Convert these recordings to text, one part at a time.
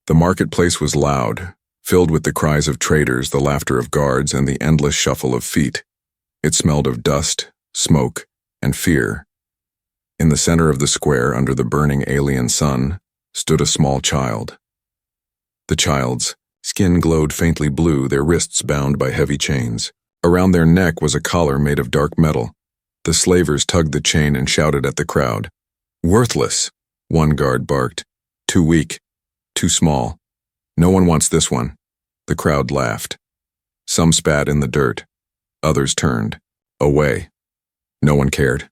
The marketplace was loud, filled with the cries of traders, the laughter of guards, and the endless shuffle of feet. It smelled of dust, smoke, and fear. In the center of the square, under the burning alien sun, stood a small child. The child's skin glowed faintly blue, their wrists bound by heavy chains. Around their neck was a collar made of dark metal. The slavers tugged the chain and shouted at the crowd. "Worthless," one guard barked. "Too weak. Too small. No one wants this one." The crowd laughed. Some spat in the dirt. Others turned away. No one cared.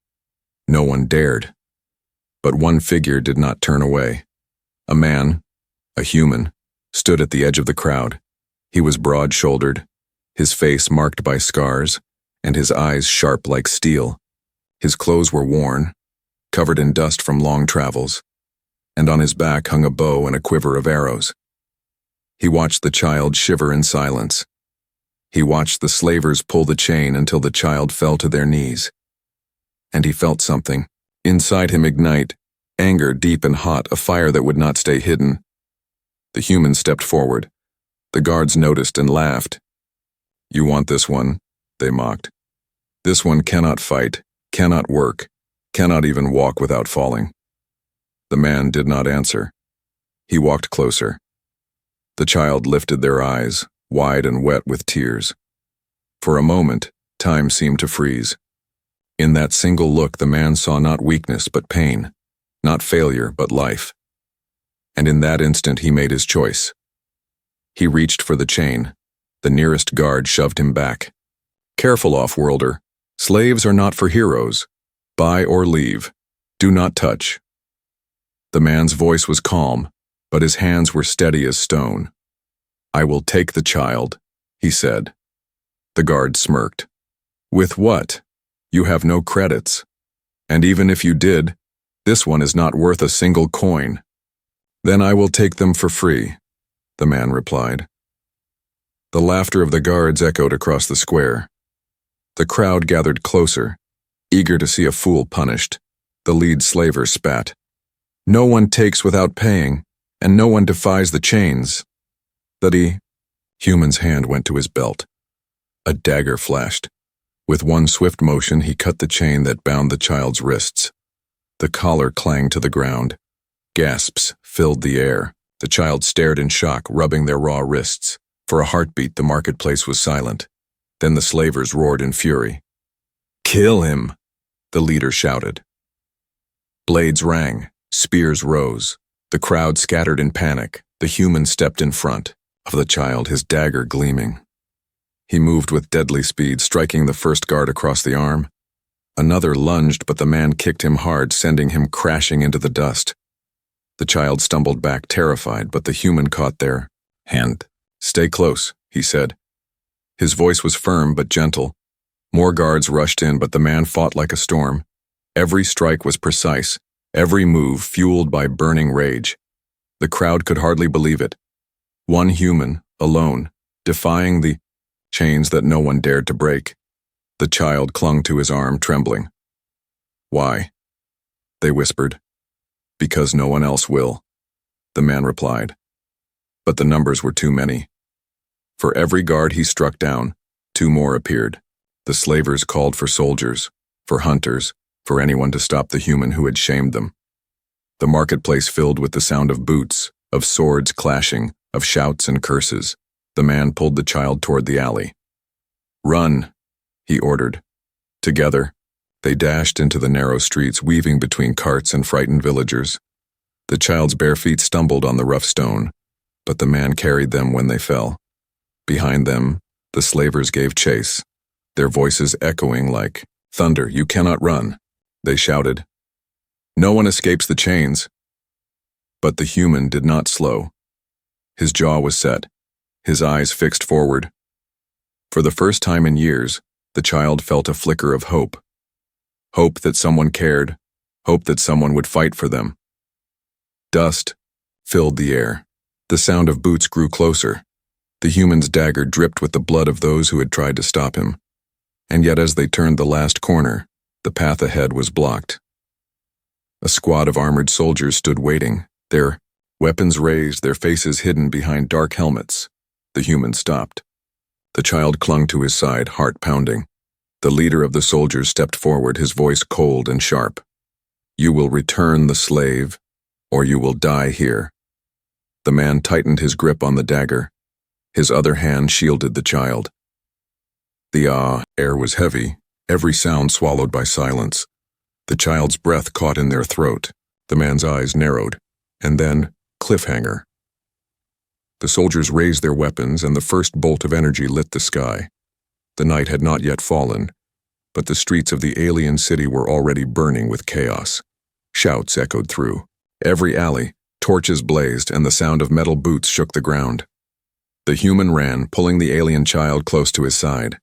No one dared. But one figure did not turn away. A man, a human, stood at the edge of the crowd. He was broad-shouldered, his face marked by scars, and his eyes sharp like steel. His clothes were worn, covered in dust from long travels, and on his back hung a bow and a quiver of arrows. He watched the child shiver in silence. He watched the slavers pull the chain until the child fell to their knees. And he felt something inside him ignite, anger deep and hot, a fire that would not stay hidden. The human stepped forward. The guards noticed and laughed. "You want this one?" they mocked. "This one cannot fight, cannot work, cannot even walk without falling." The man did not answer. He walked closer. The child lifted their eyes, wide and wet with tears. For a moment, time seemed to freeze. In that single look, the man saw not weakness but pain, not failure but life. And in that instant, he made his choice. He reached for the chain. The nearest guard shoved him back. "Careful, off-worlder. Slaves are not for heroes. Buy or leave. Do not touch." The man's voice was calm, but his hands were steady as stone. "I will take the child," he said. The guard smirked. "With what? You have no credits. And even if you did, this one is not worth a single coin." "Then I will take them for free," the man replied. The laughter of the guards echoed across the square. The crowd gathered closer, eager to see a fool punished. The lead slaver spat. "No one takes without paying, and no one defies the chains." The human's hand went to his belt. A dagger flashed. With one swift motion, he cut the chain that bound the child's wrists. The collar clanged to the ground. Gasps filled the air. The child stared in shock, rubbing their raw wrists. For a heartbeat, the marketplace was silent. Then the slavers roared in fury. "Kill him!" the leader shouted. Blades rang. Spears rose. The crowd scattered in panic. The human stepped in front of the child, his dagger gleaming. He moved with deadly speed, striking the first guard across the arm. Another lunged, but the man kicked him hard, sending him crashing into the dust. The child stumbled back, terrified, but the human caught their hand. "Stay close," he said. His voice was firm but gentle. More guards rushed in, but the man fought like a storm. Every strike was precise, every move fueled by burning rage. The crowd could hardly believe it. One human, alone, defying the chains that no one dared to break. The child clung to his arm, trembling. "Why?" they whispered. "Because no one else will," the man replied. But the numbers were too many. For every guard he struck down, two more appeared. The slavers called for soldiers, for hunters, for anyone to stop the human who had shamed them. The marketplace filled with the sound of boots, of swords clashing, of shouts and curses. The man pulled the child toward the alley. "Run," he ordered. Together, they dashed into the narrow streets, weaving between carts and frightened villagers. The child's bare feet stumbled on the rough stone, but the man carried them when they fell. Behind them, the slavers gave chase, their voices echoing like thunder. "You cannot run," they shouted. "No one escapes the chains." But the human did not slow. His jaw was set, his eyes fixed forward. For the first time in years, the child felt a flicker of hope. Hope that someone cared, hope that someone would fight for them. Dust filled the air. The sound of boots grew closer. The human's dagger dripped with the blood of those who had tried to stop him. And yet as they turned the last corner, the path ahead was blocked. A squad of armored soldiers stood waiting, their Weapons raised, their faces hidden behind dark helmets. The human stopped. The child clung to his side, heart pounding. The leader of the soldiers stepped forward, his voice cold and sharp. "You will return the slave, or you will die here." The man tightened his grip on the dagger. His other hand shielded the child. The air was heavy, every sound swallowed by silence. The child's breath caught in their throat. The man's eyes narrowed, and then cliffhanger. The soldiers raised their weapons, and the first bolt of energy lit the sky. The night had not yet fallen, but the streets of the alien city were already burning with chaos. Shouts echoed through. Every alley, torches blazed, and the sound of metal boots shook the ground. The human ran, pulling the alien child close to his side.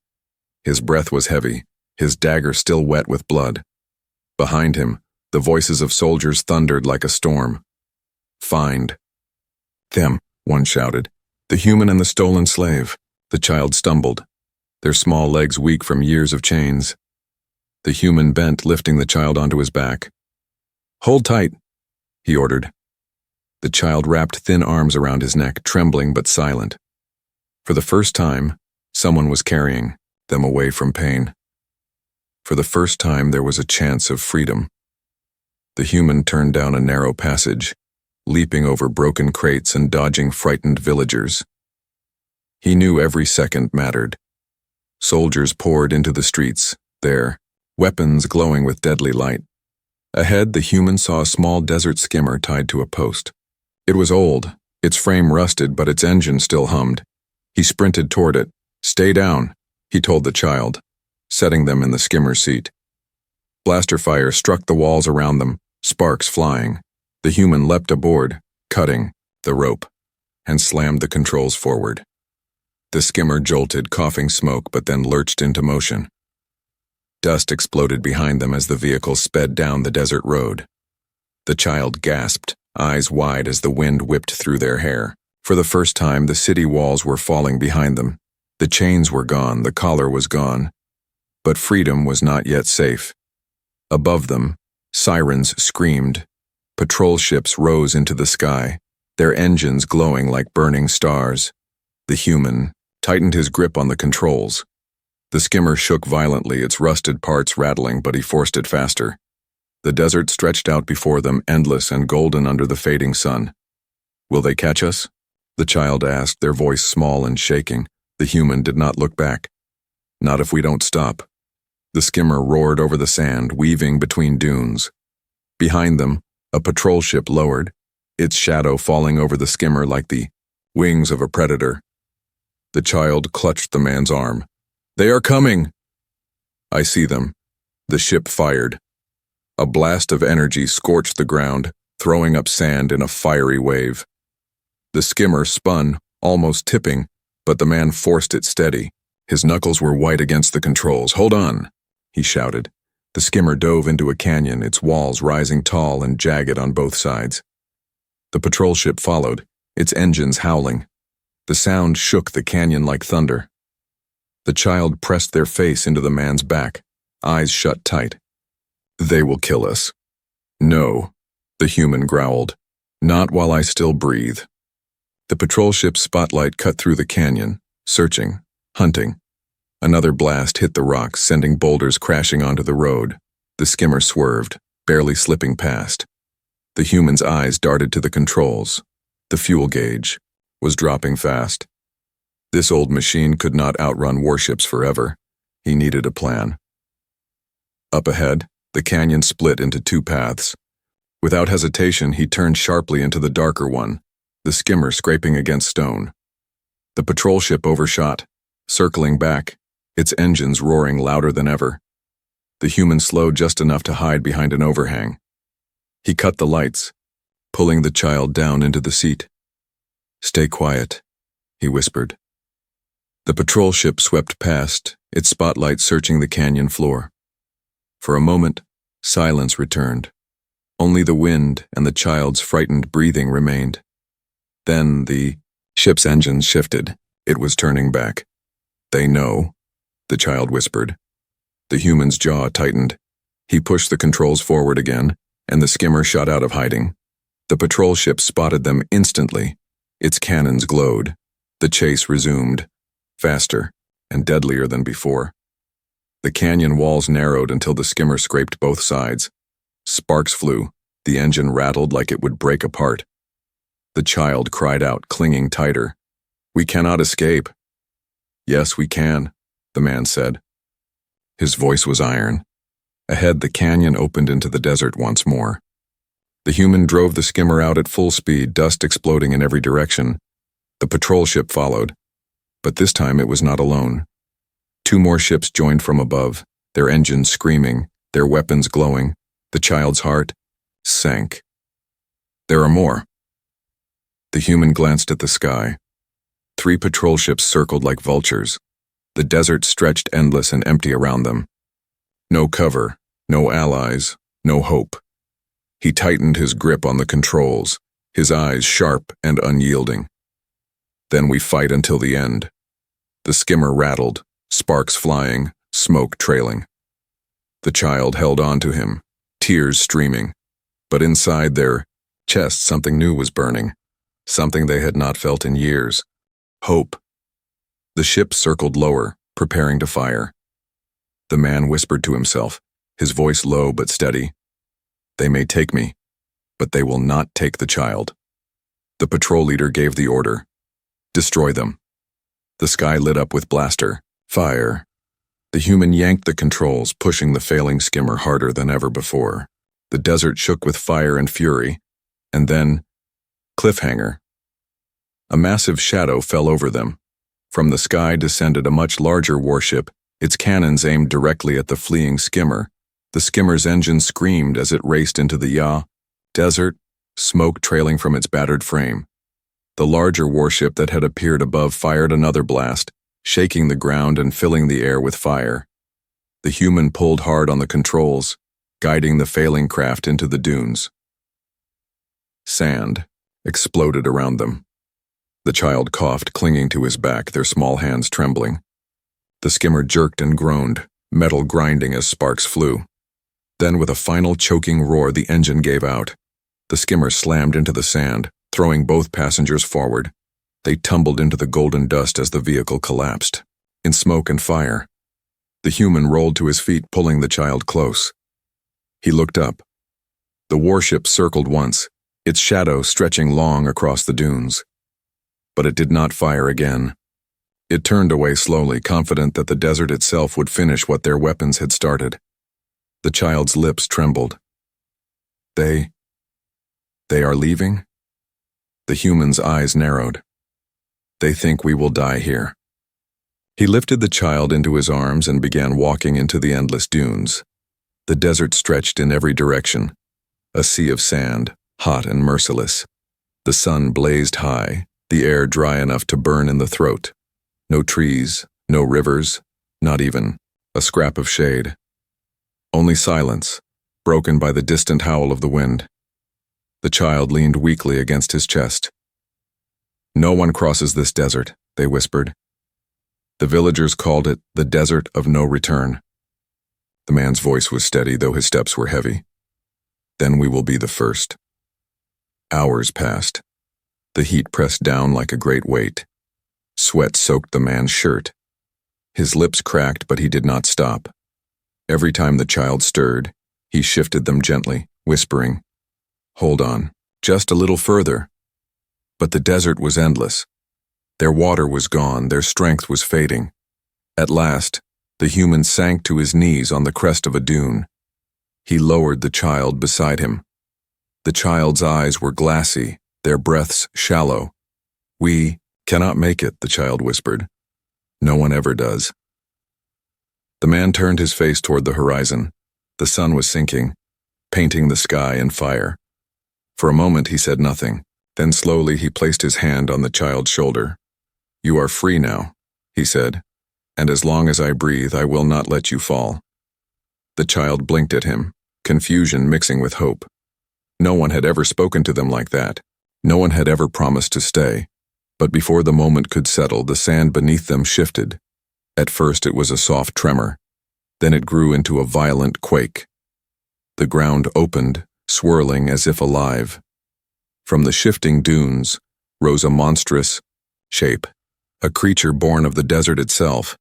His breath was heavy, his dagger still wet with blood. Behind him, the voices of soldiers thundered like a storm. "Find them," one shouted. "The human and the stolen slave." The child stumbled, their small legs weak from years of chains. The human bent, lifting the child onto his back. "Hold tight," he ordered. The child wrapped thin arms around his neck, trembling but silent. For the first time, someone was carrying them away from pain. For the first time, there was a chance of freedom. The human turned down a narrow passage, leaping over broken crates and dodging frightened villagers. He knew every second mattered. Soldiers poured into the streets, their weapons glowing with deadly light. Ahead, the human saw a small desert skimmer tied to a post. It was old, its frame rusted, but its engine still hummed. He sprinted toward it. "Stay down," he told the child, setting them in the skimmer's seat. Blaster fire struck the walls around them, sparks flying. The human leapt aboard, cutting the rope, and slammed the controls forward. The skimmer jolted, coughing smoke, but then lurched into motion. Dust exploded behind them as the vehicle sped down the desert road. The child gasped, eyes wide as the wind whipped through their hair. For the first time, the city walls were falling behind them. The chains were gone, the collar was gone. But freedom was not yet safe. Above them, sirens screamed. Patrol ships rose into the sky, their engines glowing like burning stars. The human tightened his grip on the controls. The skimmer shook violently, its rusted parts rattling, but he forced it faster. The desert stretched out before them, endless and golden under the fading sun. "Will they catch us?" the child asked, their voice small and shaking. The human did not look back. "Not if we don't stop." The skimmer roared over the sand, weaving between dunes. Behind them, a patrol ship lowered, its shadow falling over the skimmer like the wings of a predator. The child clutched the man's arm. "They are coming!" "I see them." The ship fired. A blast of energy scorched the ground, throwing up sand in a fiery wave. The skimmer spun, almost tipping, but the man forced it steady. His knuckles were white against the controls. "Hold on," he shouted. The skimmer dove into a canyon, its walls rising tall and jagged on both sides. The patrol ship followed, its engines howling. The sound shook the canyon like thunder. The child pressed their face into the man's back, eyes shut tight. "They will kill us." "No," the human growled. "Not while I still breathe." The patrol ship's spotlight cut through the canyon, searching, hunting. Another blast hit the rocks, sending boulders crashing onto the road. The skimmer swerved, barely slipping past. The human's eyes darted to the controls. The fuel gauge was dropping fast. This old machine could not outrun warships forever. He needed a plan. Up ahead, the canyon split into two paths. Without hesitation, he turned sharply into the darker one, the skimmer scraping against stone. The patrol ship overshot, circling back, its engines roaring louder than ever. The human slowed just enough to hide behind an overhang. He cut the lights, pulling the child down into the seat. "Stay quiet," he whispered. The patrol ship swept past, its spotlight searching the canyon floor. For a moment, silence returned. Only the wind and the child's frightened breathing remained. Then the ship's engines shifted. It was turning back. "They know," the child whispered. The human's jaw tightened. He pushed the controls forward again, and the skimmer shot out of hiding. The patrol ship spotted them instantly. Its cannons glowed. The chase resumed, faster and deadlier than before. The canyon walls narrowed until the skimmer scraped both sides. Sparks flew. The engine rattled like it would break apart. The child cried out, clinging tighter. "We cannot escape." "Yes, we can," the man said. His voice was iron. Ahead, the canyon opened into the desert once more. The human drove the skimmer out at full speed, dust exploding in every direction. The patrol ship followed, but this time it was not alone. 2 more ships joined from above, their engines screaming, their weapons glowing. The child's heart sank. "There are more." The human glanced at the sky. 3 patrol ships circled like vultures. The desert stretched endless and empty around them. No cover, no allies, no hope. He tightened his grip on the controls, his eyes sharp and unyielding. "Then we fight until the end." The skimmer rattled, sparks flying, smoke trailing. The child held on to him, tears streaming, but inside their chests something new was burning, something they had not felt in years. Hope. The ship circled lower, preparing to fire. The man whispered to himself, his voice low but steady. "They may take me, but they will not take the child." The patrol leader gave the order. "Destroy them." The sky lit up with blaster. Fire. The human yanked the controls, pushing the failing skimmer harder than ever before. The desert shook with fire and fury, and then, cliffhanger. A massive shadow fell over them. From the sky descended a much larger warship, its cannons aimed directly at the fleeing skimmer. The skimmer's engine screamed as it raced into the desert, smoke trailing from its battered frame. The larger warship that had appeared above fired another blast, shaking the ground and filling the air with fire. The human pulled hard on the controls, guiding the failing craft into the dunes. Sand exploded around them. The child coughed, clinging to his back, their small hands trembling. The skimmer jerked and groaned, metal grinding as sparks flew. Then, with a final choking roar, the engine gave out. The skimmer slammed into the sand, throwing both passengers forward. They tumbled into the golden dust as the vehicle collapsed, in smoke and fire. The human rolled to his feet, pulling the child close. He looked up. The warship circled once, its shadow stretching long across the dunes. But it did not fire again. It turned away slowly, confident that the desert itself would finish what their weapons had started. The child's lips trembled. They are leaving?" The human's eyes narrowed. "They think we will die here." He lifted the child into his arms and began walking into the endless dunes. The desert stretched in every direction, a sea of sand, hot and merciless. The sun blazed high, the air dry enough to burn in the throat. No trees, no rivers, not even a scrap of shade. Only silence, broken by the distant howl of the wind. The child leaned weakly against his chest. "No one crosses this desert," they whispered. The villagers called it the Desert of No Return. The man's voice was steady, though his steps were heavy. "Then we will be the first." Hours passed. The heat pressed down like a great weight. Sweat soaked the man's shirt. His lips cracked, but he did not stop. Every time the child stirred, he shifted them gently, whispering, "Hold on, just a little further." But the desert was endless. Their water was gone, their strength was fading. At last, the human sank to his knees on the crest of a dune. He lowered the child beside him. The child's eyes were glassy, their breaths shallow. "We cannot make it," the child whispered. "No one ever does." The man turned his face toward the horizon. The sun was sinking, painting the sky in fire. For a moment he said nothing. Then slowly he placed his hand on the child's shoulder. "You are free now," he said, "and as long as I breathe, I will not let you fall." The child blinked at him, confusion mixing with hope. No one had ever spoken to them like that. No one had ever promised to stay. But before the moment could settle, the sand beneath them shifted. At first it was a soft tremor. Then it grew into a violent quake. The ground opened, swirling as if alive. From the shifting dunes rose a monstrous shape, a creature born of the desert itself.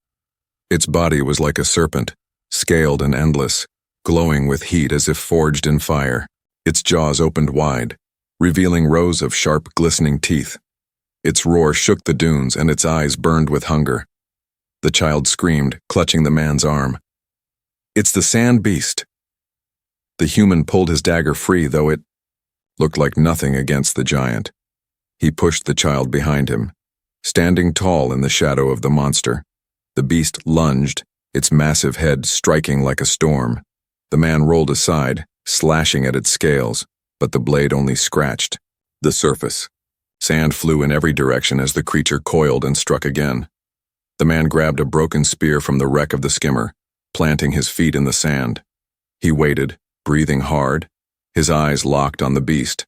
Its body was like a serpent, scaled and endless, glowing with heat as if forged in fire. Its jaws opened wide, revealing rows of sharp, glistening teeth. Its roar shook the dunes, and its eyes burned with hunger. The child screamed, clutching the man's arm. "It's the sand beast!" The human pulled his dagger free, though it looked like nothing against the giant. He pushed the child behind him, standing tall in the shadow of the monster. The beast lunged, its massive head striking like a storm. The man rolled aside, slashing at its scales, but the blade only scratched the surface. Sand flew in every direction as the creature coiled and struck again. The man grabbed a broken spear from the wreck of the skimmer, planting his feet in the sand. He waited, breathing hard, his eyes locked on the beast.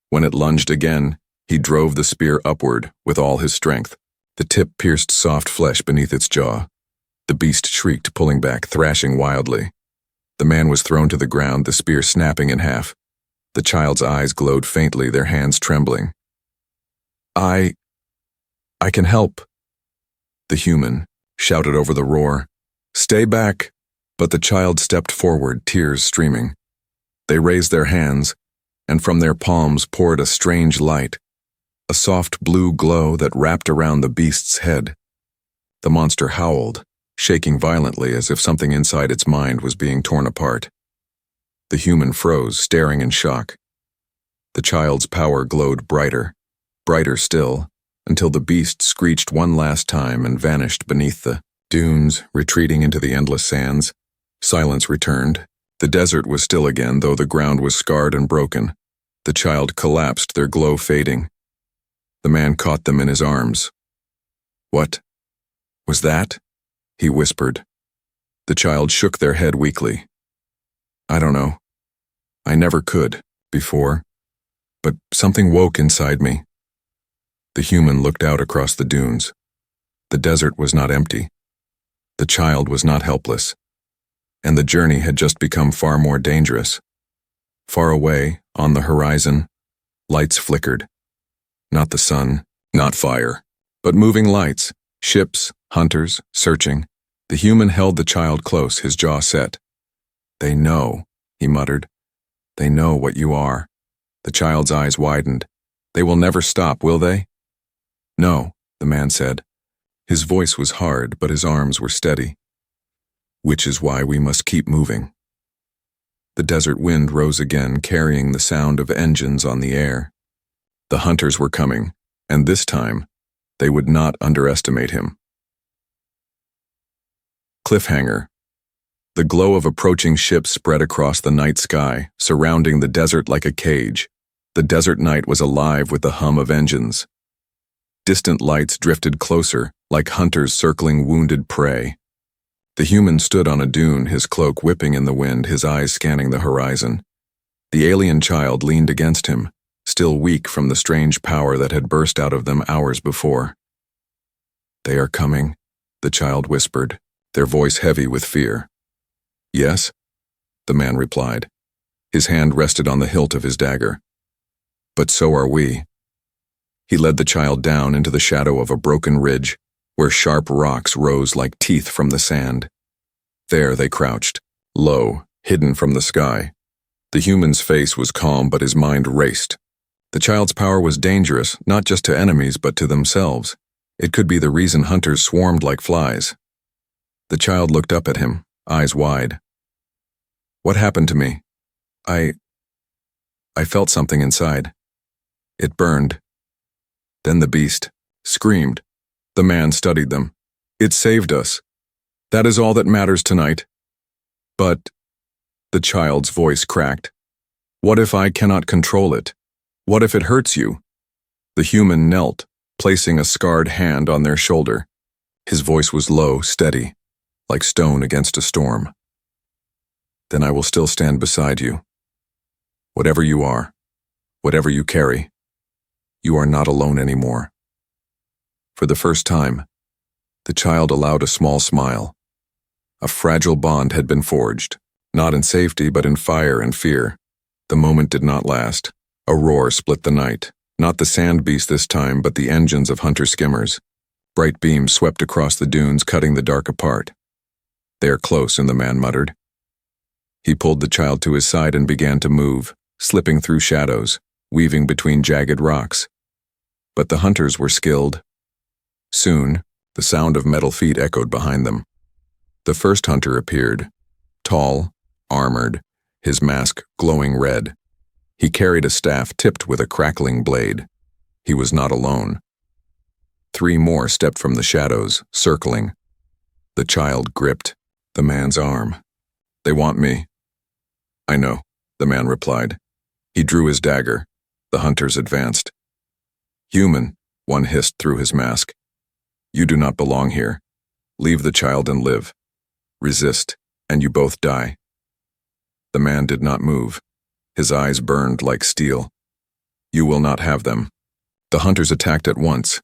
When it lunged again, he drove the spear upward with all his strength. The tip pierced soft flesh beneath its jaw. The beast shrieked, pulling back, thrashing wildly. The man was thrown to the ground, the spear snapping in half. The child's eyes glowed faintly, their hands trembling. I can help," the human shouted over the roar. "Stay back!" But the child stepped forward, tears streaming. They raised their hands, and from their palms poured a strange light, a soft blue glow that wrapped around the beast's head. The monster howled, shaking violently as if something inside its mind was being torn apart. The human froze, staring in shock. The child's power glowed brighter, brighter still, until the beast screeched one last time and vanished beneath the dunes, retreating into the endless sands. Silence returned. The desert was still again, though the ground was scarred and broken. The child collapsed, their glow fading. The man caught them in his arms. "What was that?" he whispered. The child shook their head weakly. "I don't know. I never could, before. But something woke inside me." The human looked out across the dunes. The desert was not empty. The child was not helpless. And the journey had just become far more dangerous. Far away, on the horizon, lights flickered. Not the sun, not fire, but moving lights, ships, hunters, searching. The human held the child close, his jaw set. "They know," he muttered. "They know what you are." The child's eyes widened. "They will never stop, will they?" "No," the man said. His voice was hard, but his arms were steady. "Which is why we must keep moving." The desert wind rose again, carrying the sound of engines on the air. The hunters were coming, and this time, they would not underestimate him. Cliffhanger. The glow of approaching ships spread across the night sky, surrounding the desert like a cage. The desert night was alive with the hum of engines. Distant lights drifted closer, like hunters circling wounded prey. The human stood on a dune, his cloak whipping in the wind, his eyes scanning the horizon. The alien child leaned against him, still weak from the strange power that had burst out of them hours before. "They are coming," the child whispered, their voice heavy with fear. "Yes," the man replied. His hand rested on the hilt of his dagger. "But so are we." He led the child down into the shadow of a broken ridge, where sharp rocks rose like teeth from the sand. There they crouched, low, hidden from the sky. The human's face was calm, but his mind raced. The child's power was dangerous, not just to enemies, but to themselves. It could be the reason hunters swarmed like flies. The child looked up at him, eyes wide. "What happened to me? I felt something inside. It burned." Then the beast screamed. The man studied them. "It saved us. That is all that matters tonight." "But," the child's voice cracked, "what if I cannot control it? What if it hurts you?" The human knelt, placing a scarred hand on their shoulder. His voice was low, steady, like stone against a storm. "Then I will still stand beside you. Whatever you are, whatever you carry, you are not alone anymore." For the first time, the child allowed a small smile. A fragile bond had been forged, not in safety but in fire and fear. The moment did not last. A roar split the night. Not the sand beast this time, but the engines of hunter skimmers. Bright beams swept across the dunes, cutting the dark apart. "They are close," and the man muttered. He pulled the child to his side and began to move, slipping through shadows, weaving between jagged rocks. But the hunters were skilled. Soon, the sound of metal feet echoed behind them. The first hunter appeared, tall, armored, his mask glowing red. He carried a staff tipped with a crackling blade. He was not alone. 3 more stepped from the shadows, circling. The child gripped the man's arm. "They want me." "I know," the man replied. He drew his dagger. The hunters advanced. "Human," one hissed through his mask. "You do not belong here. Leave the child and live. Resist, and you both die." The man did not move. His eyes burned like steel. "You will not have them." The hunters attacked at once.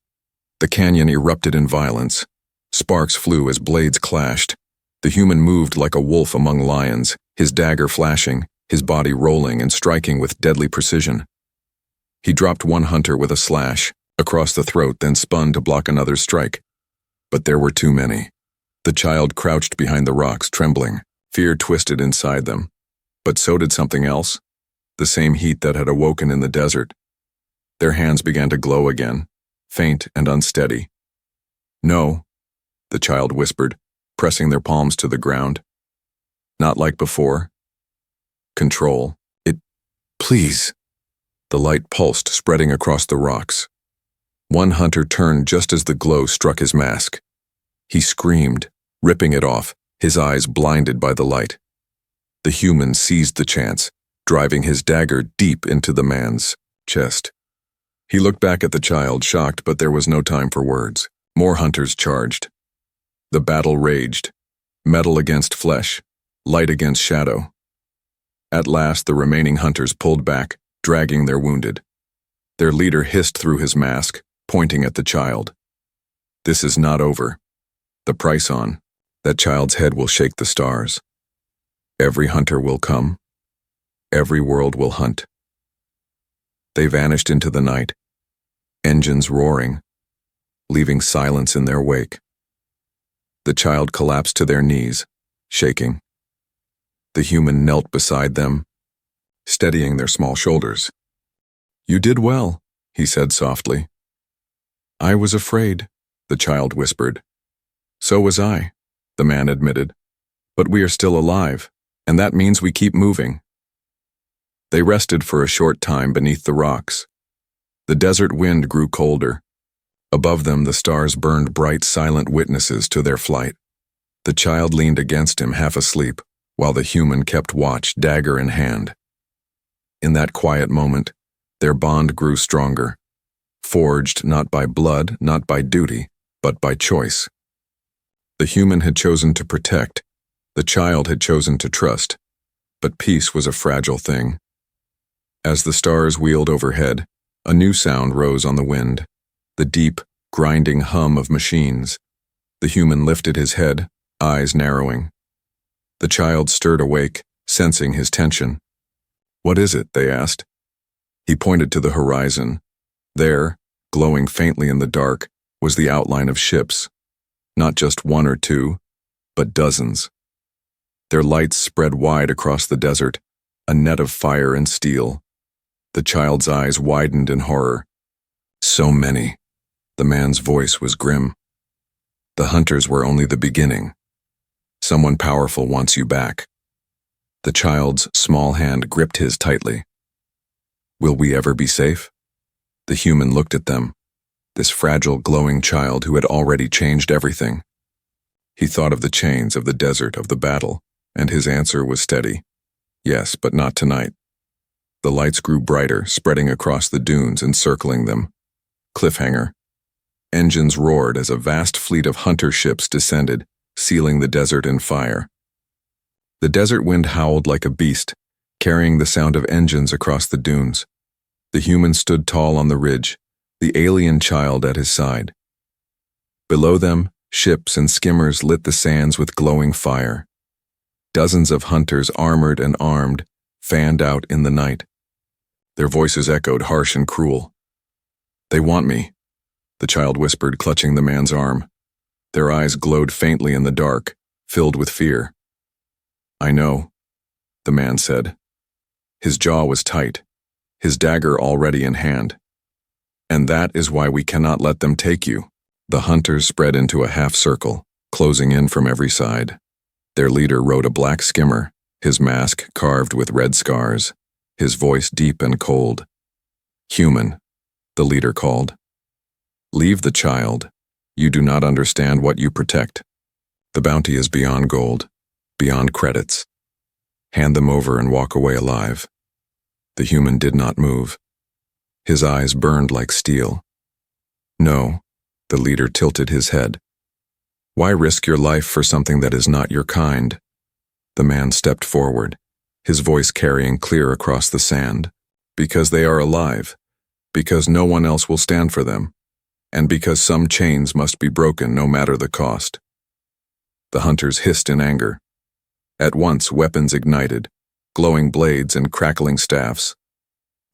The canyon erupted in violence. Sparks flew as blades clashed. The human moved like a wolf among lions, his dagger flashing, his body rolling and striking with deadly precision. He dropped one hunter with a slash across the throat, then spun to block another's strike. But there were too many. The child crouched behind the rocks, trembling. Fear twisted inside them. But so did something else. The same heat that had awoken in the desert. Their hands began to glow again, faint and unsteady. "No," the child whispered, pressing their palms to the ground. "Not like before. Control. Please." The light pulsed, spreading across the rocks. One hunter turned just as the glow struck his mask. He screamed, ripping it off, his eyes blinded by the light. The human seized the chance, driving his dagger deep into the man's chest. He looked back at the child, shocked, but there was no time for words. More hunters charged. The battle raged, metal against flesh, light against shadow. At last, the remaining hunters pulled back, dragging their wounded. Their leader hissed through his mask, pointing at the child. "This is not over. The price on that child's head will shake the stars. Every hunter will come. Every world will hunt." They vanished into the night, engines roaring, leaving silence in their wake. The child collapsed to their knees, shaking. The human knelt beside them, steadying their small shoulders. "You did well," he said softly. "I was afraid," the child whispered. "So was I," the man admitted. "But we are still alive, and that means we keep moving." They rested for a short time beneath the rocks. The desert wind grew colder. Above them, the stars burned bright, silent witnesses to their flight. The child leaned against him, half asleep, while the human kept watch, dagger in hand. In that quiet moment, their bond grew stronger, forged not by blood, not by duty, but by choice. The human had chosen to protect, the child had chosen to trust, but peace was a fragile thing. As the stars wheeled overhead, a new sound rose on the wind, the deep, grinding hum of machines. The human lifted his head, eyes narrowing. The child stirred awake, sensing his tension. "What is it?" they asked. He pointed to the horizon. There, glowing faintly in the dark, was the outline of ships. Not just one or two, but dozens. Their lights spread wide across the desert, a net of fire and steel. The child's eyes widened in horror. "So many." The man's voice was grim. "The hunters were only the beginning. Someone powerful wants you back." The child's small hand gripped his tightly. "Will we ever be safe?" The human looked at them, this fragile, glowing child who had already changed everything. He thought of the chains, of the desert, of the battle, and his answer was steady. "Yes, but not tonight." The lights grew brighter, spreading across the dunes and circling them. Cliffhanger. Engines roared as a vast fleet of hunter ships descended, sealing the desert in fire. The desert wind howled like a beast, carrying the sound of engines across the dunes. The human stood tall on the ridge, the alien child at his side. Below them, ships and skimmers lit the sands with glowing fire. Dozens of hunters, armored and armed, fanned out in the night. Their voices echoed, harsh and cruel. "They want me," the child whispered, clutching the man's arm. Their eyes glowed faintly in the dark, filled with fear. "I know," the man said. His jaw was tight, his dagger already in hand. "And that is why we cannot let them take you." The hunters spread into a half circle, closing in from every side. Their leader rode a black skimmer, his mask carved with red scars, his voice deep and cold. "Human," the leader called. "Leave the child. You do not understand what you protect. The bounty is beyond gold, beyond credits. Hand them over and walk away alive." The human did not move. His eyes burned like steel. "No," the leader tilted his head. "Why risk your life for something that is not your kind?" The man stepped forward, his voice carrying clear across the sand. "Because they are alive, because no one else will stand for them, and because some chains must be broken no matter the cost." The hunters hissed in anger. At once, weapons ignited, glowing blades and crackling staffs.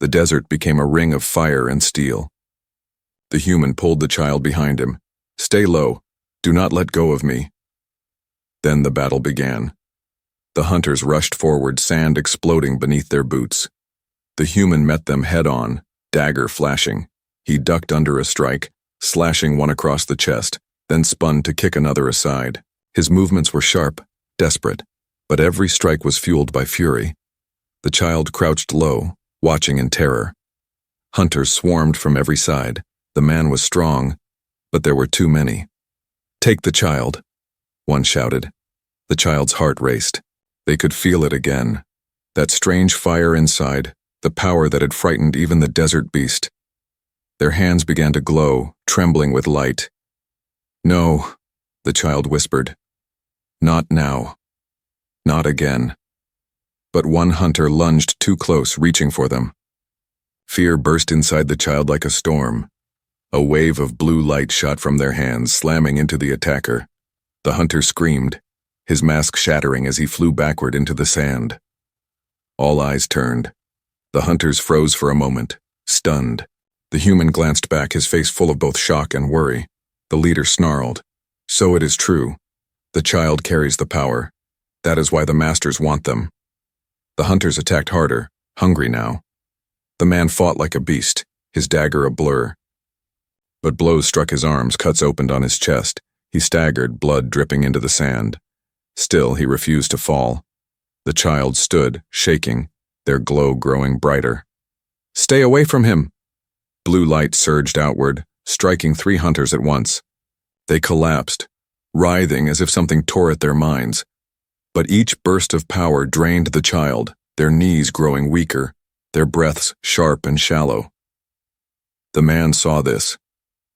The desert became a ring of fire and steel. The human pulled the child behind him. "Stay low. Do not let go of me." Then the battle began. The hunters rushed forward, sand exploding beneath their boots. The human met them head-on, dagger flashing. He ducked under a strike, slashing one across the chest, then spun to kick another aside. His movements were sharp, desperate, but every strike was fueled by fury. The child crouched low, watching in terror. Hunters swarmed from every side. The man was strong, but there were too many. "Take the child," one shouted. The child's heart raced. They could feel it again. That strange fire inside, the power that had frightened even the desert beast. Their hands began to glow, trembling with light. "No," the child whispered. "Not now. Not again." But one hunter lunged too close, reaching for them. Fear burst inside the child like a storm. A wave of blue light shot from their hands, slamming into the attacker. The hunter screamed, his mask shattering as he flew backward into the sand. All eyes turned. The hunters froze for a moment, stunned. The human glanced back, his face full of both shock and worry. The leader snarled, "So it is true. The child carries the power. That is why the masters want them." The hunters attacked harder, hungry now. The man fought like a beast, his dagger a blur. But blows struck his arms, cuts opened on his chest. He staggered, blood dripping into the sand. Still, he refused to fall. The child stood, shaking, their glow growing brighter. "Stay away from him!" Blue light surged outward, striking 3 hunters at once. They collapsed, writhing as if something tore at their minds. But each burst of power drained the child, their knees growing weaker, their breaths sharp and shallow. The man saw this.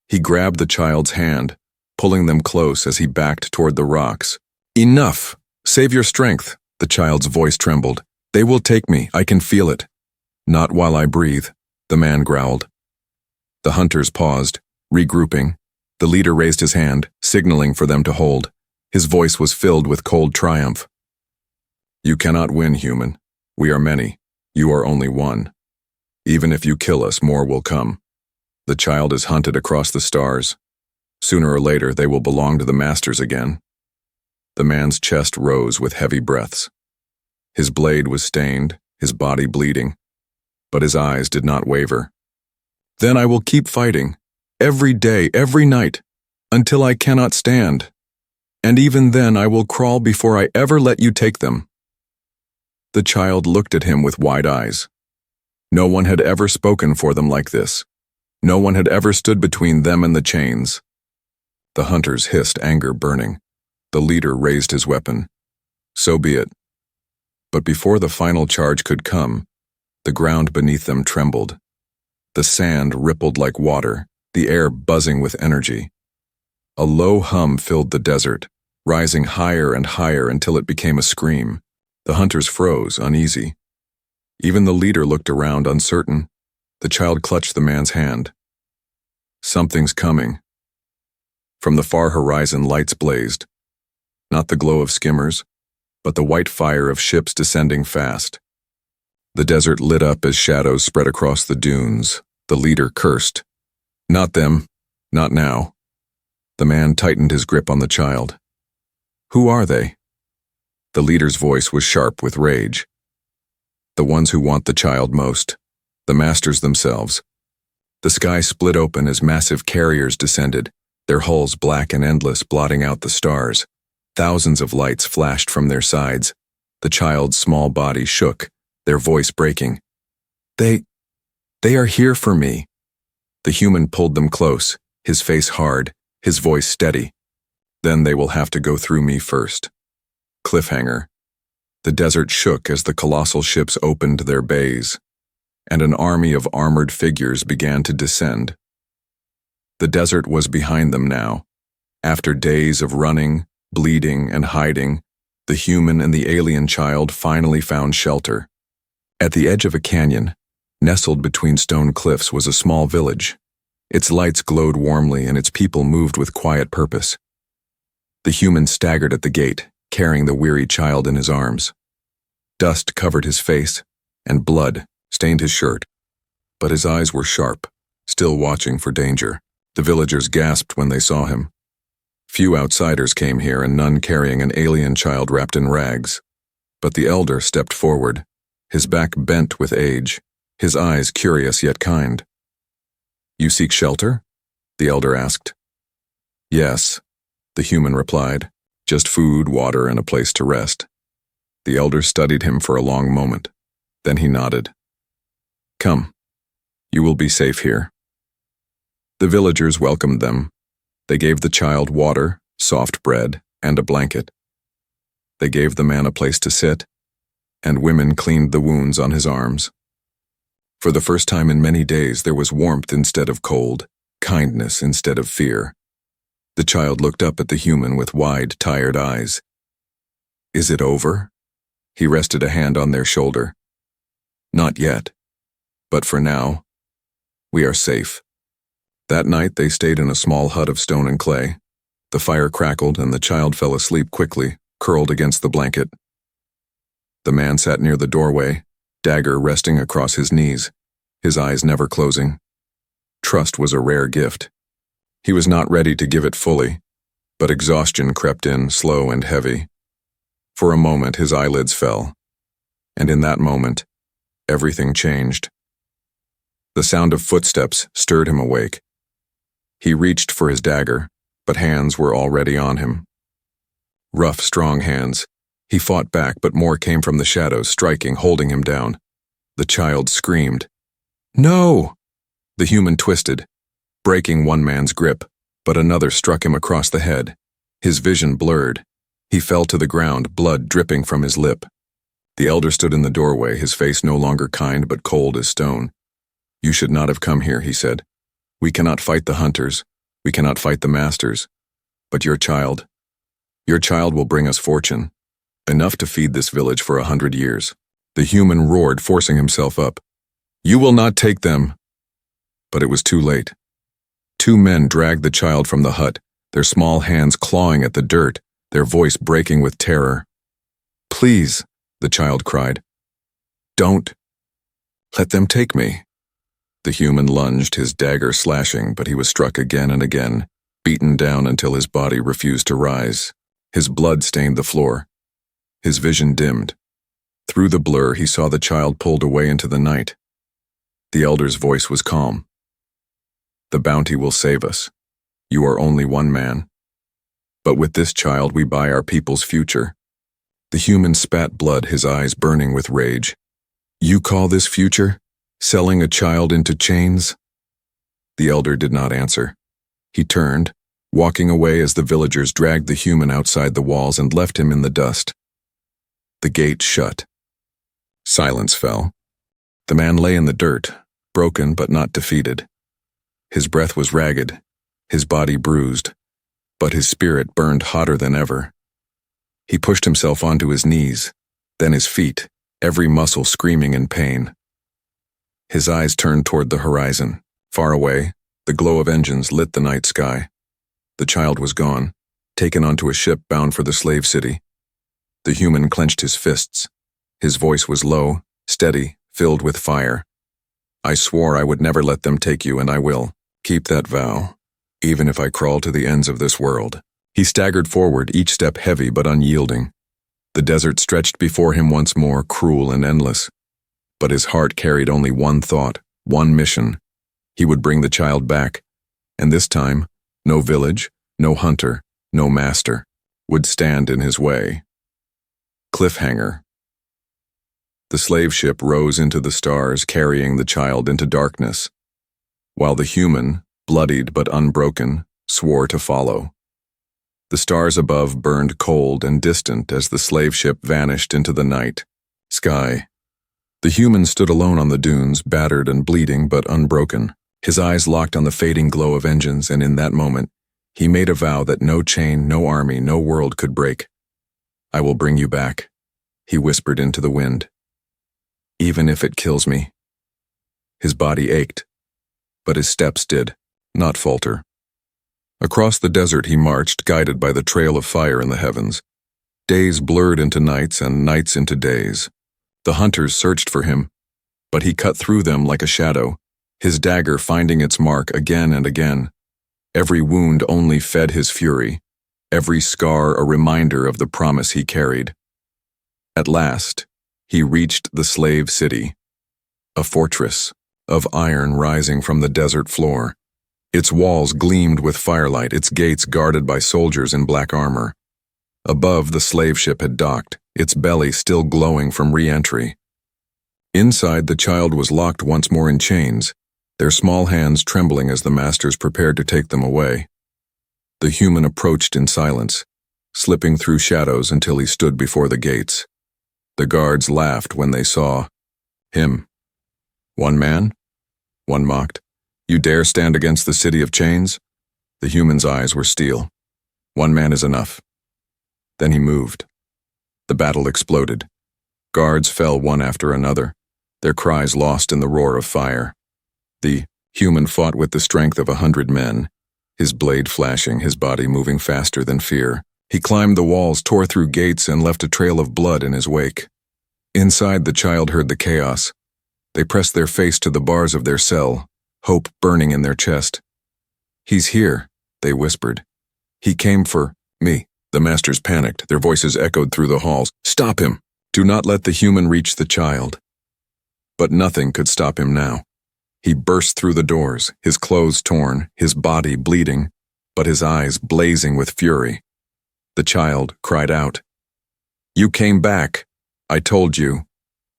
He grabbed the child's hand, pulling them close as he backed toward the rocks. "Enough! Save your strength," the child's voice trembled. "They will take me, I can feel it." "Not while I breathe," the man growled. The hunters paused, regrouping. The leader raised his hand, signaling for them to hold. His voice was filled with cold triumph. "You cannot win, human. We are many. You are only one. Even if you kill us, more will come. The child is hunted across the stars. Sooner or later, they will belong to the masters again." The man's chest rose with heavy breaths. His blade was stained, his body bleeding, but his eyes did not waver. "Then I will keep fighting, every day, every night, until I cannot stand. And even then I will crawl before I ever let you take them." The child looked at him with wide eyes. No one had ever spoken for them like this. No one had ever stood between them and the chains. The hunters hissed, anger burning. The leader raised his weapon. So be it. But before the final charge could come, the ground beneath them trembled. The sand rippled like water, the air buzzing with energy. A low hum filled the desert, rising higher and higher until it became a scream. The hunters froze, uneasy. Even the leader looked around, uncertain. The child clutched the man's hand. "Something's coming." From the far horizon, lights blazed. Not the glow of skimmers, but the white fire of ships descending fast. The desert lit up as shadows spread across the dunes. The leader cursed. Not them. Not now. The man tightened his grip on the child. Who are they? The leader's voice was sharp with rage. The ones who want the child most. The masters themselves. The sky split open as massive carriers descended, their hulls black and endless, blotting out the stars. Thousands of lights flashed from their sides. The child's small body shook, their voice breaking. They are here for me. The human pulled them close, his face hard, his voice steady. Then they will have to go through me first. Cliffhanger. The desert shook as the colossal ships opened their bays, and an army of armored figures began to descend. The desert was behind them now. After days of running, bleeding, and hiding, the human and the alien child finally found shelter. At the edge of a canyon, nestled between stone cliffs, was a small village. Its lights glowed warmly and its people moved with quiet purpose. The human staggered at the gate, carrying the weary child in his arms. Dust covered his face, and blood stained his shirt. But his eyes were sharp, still watching for danger. The villagers gasped when they saw him. Few outsiders came here, and none carrying an alien child wrapped in rags. But the elder stepped forward, his back bent with age, his eyes curious yet kind. You seek shelter? The elder asked. Yes, the human replied. Just food, water, and a place to rest. The elder studied him for a long moment. Then he nodded. Come, you will be safe here. The villagers welcomed them. They gave the child water, soft bread, and a blanket. They gave the man a place to sit, and women cleaned the wounds on his arms. For the first time in many days, there was warmth instead of cold, kindness instead of fear. The child looked up at the human with wide, tired eyes. Is it over? He rested a hand on their shoulder. Not yet. But for now, we are safe. That night they stayed in a small hut of stone and clay. The fire crackled and the child fell asleep quickly, curled against the blanket. The man sat near the doorway, dagger resting across his knees, his eyes never closing. Trust was a rare gift. He was not ready to give it fully, but exhaustion crept in, slow and heavy. For a moment his eyelids fell, and in that moment, everything changed. The sound of footsteps stirred him awake. He reached for his dagger, but hands were already on him. Rough, strong hands. He fought back, but more came from the shadows, striking, holding him down. The child screamed. No! The human twisted, breaking one man's grip, but another struck him across the head. His vision blurred. He fell to the ground, blood dripping from his lip. The elder stood in the doorway, his face no longer kind but cold as stone. You should not have come here, he said. We cannot fight the hunters. We cannot fight the masters. But your child will bring us fortune. Enough to feed this village for 100 years. The human roared, forcing himself up. You will not take them. But it was too late. Two men dragged the child from the hut, their small hands clawing at the dirt, their voice breaking with terror. Please, the child cried. Don't. Let them take me. The human lunged, his dagger slashing, but he was struck again and again, beaten down until his body refused to rise. His blood stained the floor. His vision dimmed. Through the blur, he saw the child pulled away into the night. The elder's voice was calm. The bounty will save us. You are only one man. But with this child, we buy our people's future. The human spat blood, his eyes burning with rage. You call this future? Selling a child into chains? The elder did not answer. He turned, walking away as the villagers dragged the human outside the walls and left him in the dust. The gate shut. Silence fell. The man lay in the dirt, broken but not defeated. His breath was ragged, his body bruised, but his spirit burned hotter than ever. He pushed himself onto his knees, then his feet, every muscle screaming in pain. His eyes turned toward the horizon. Far away, the glow of engines lit the night sky. The child was gone, taken onto a ship bound for the slave city. The human clenched his fists. His voice was low, steady, filled with fire. I swore I would never let them take you, and I will. Keep that vow, even if I crawl to the ends of this world. He staggered forward, each step heavy but unyielding. The desert stretched before him once more, cruel and endless. But his heart carried only one thought, one mission. He would bring the child back, and this time, no village, no hunter, no master would stand in his way. Cliffhanger. The slave ship rose into the stars, carrying the child into darkness, while the human, bloodied but unbroken, swore to follow. The stars above burned cold and distant as the slave ship vanished into the night sky. The human stood alone on the dunes, battered and bleeding but unbroken, his eyes locked on the fading glow of engines, and in that moment, he made a vow that no chain, no army, no world could break. I will bring you back, he whispered into the wind. Even if it kills me. His body ached, but his steps did not falter. Across the desert he marched, guided by the trail of fire in the heavens. Days blurred into nights and nights into days. The hunters searched for him, but he cut through them like a shadow, his dagger finding its mark again and again. Every wound only fed his fury, every scar a reminder of the promise he carried. At last, he reached the slave city, a fortress of iron rising from the desert floor. Its walls gleamed with firelight, its gates guarded by soldiers in black armor. Above, the slave ship had docked, its belly still glowing from re-entry. Inside, the child was locked once more in chains, their small hands trembling as the masters prepared to take them away. The human approached in silence, slipping through shadows until he stood before the gates. The guards laughed when they saw him. One man? One mocked. You dare stand against the city of chains? The human's eyes were steel. One man is enough. Then he moved. The battle exploded. Guards fell one after another, their cries lost in the roar of fire. The human fought with the strength of 100 men, his blade flashing, his body moving faster than fear. He climbed the walls, tore through gates, and left a trail of blood in his wake. Inside, the child heard the chaos. They pressed their face to the bars of their cell, hope burning in their chest. He's here, they whispered. He came for me. The masters panicked, their voices echoed through the halls. Stop him! Do not let the human reach the child. But nothing could stop him now. He burst through the doors, his clothes torn, his body bleeding, but his eyes blazing with fury. The child cried out. You came back. I told you,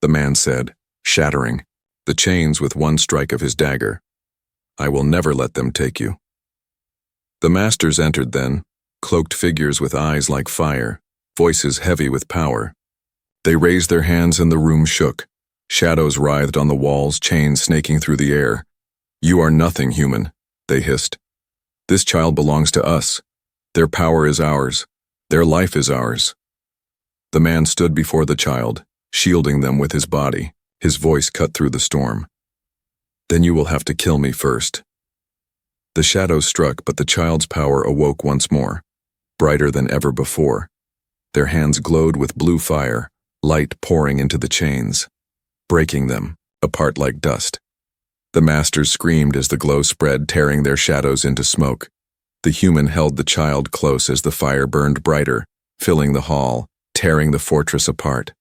the man said, shattering the chains with one strike of his dagger. I will never let them take you. The masters entered then, cloaked figures with eyes like fire, voices heavy with power. They raised their hands and the room shook. Shadows writhed on the walls, chains snaking through the air. You are nothing, human, they hissed. This child belongs to us. Their power is ours. Their life is ours. The man stood before the child, shielding them with his body, his voice cut through the storm. Then you will have to kill me first. The shadows struck, but the child's power awoke once more, brighter than ever before. Their hands glowed with blue fire, light pouring into the chains, breaking them apart like dust. The masters screamed as the glow spread, tearing their shadows into smoke. The human held the child close as the fire burned brighter, filling the hall, tearing the fortress apart.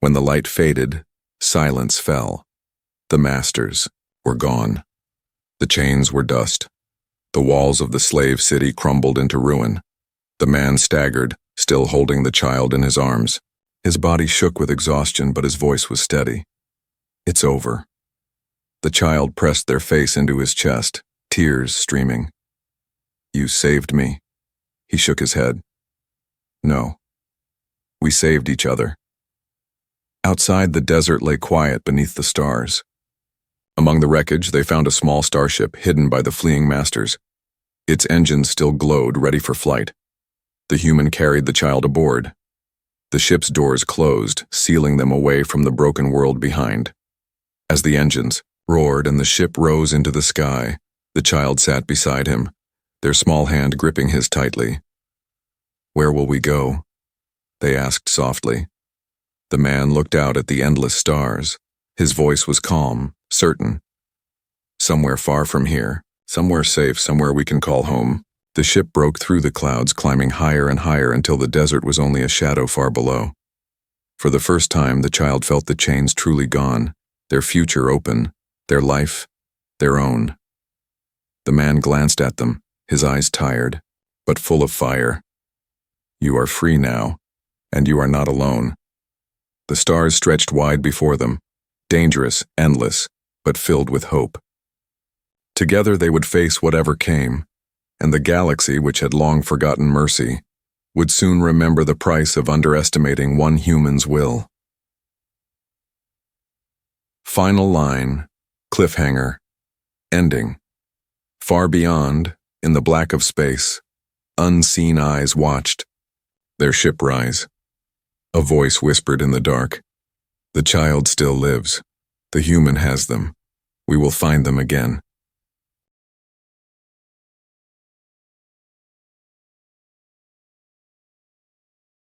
When the light faded, silence fell. The masters were gone. The chains were dust. The walls of the slave city crumbled into ruin. The man staggered, still holding the child in his arms. His body shook with exhaustion, but his voice was steady. It's over. The child pressed their face into his chest, tears streaming. You saved me. He shook his head. No. We saved each other. Outside, the desert lay quiet beneath the stars. Among the wreckage, they found a small starship hidden by the fleeing masters. Its engines still glowed, ready for flight. The human carried the child aboard. The ship's doors closed, sealing them away from the broken world behind. As the engines roared and the ship rose into the sky, the child sat beside him, their small hand gripping his tightly. Where will we go? They asked softly. The man looked out at the endless stars, His voice was calm, certain. Somewhere far from here, somewhere safe, somewhere we can call home. The ship broke through the clouds, climbing higher and higher until the desert was only a shadow far below. For the first time, the child felt the chains truly gone, their future open, their life, their own. The man glanced at them, his eyes tired, but full of fire. You are free now, and you are not alone. The stars stretched wide before them, dangerous, endless, but filled with hope. Together they would face whatever came, and the galaxy, which had long forgotten mercy, would soon remember the price of underestimating one human's will. Final line, cliffhanger, ending. Far beyond, in the black of space, unseen eyes watched their ship rise. A voice whispered in the dark, "The child still lives. The human has them. We will find them again."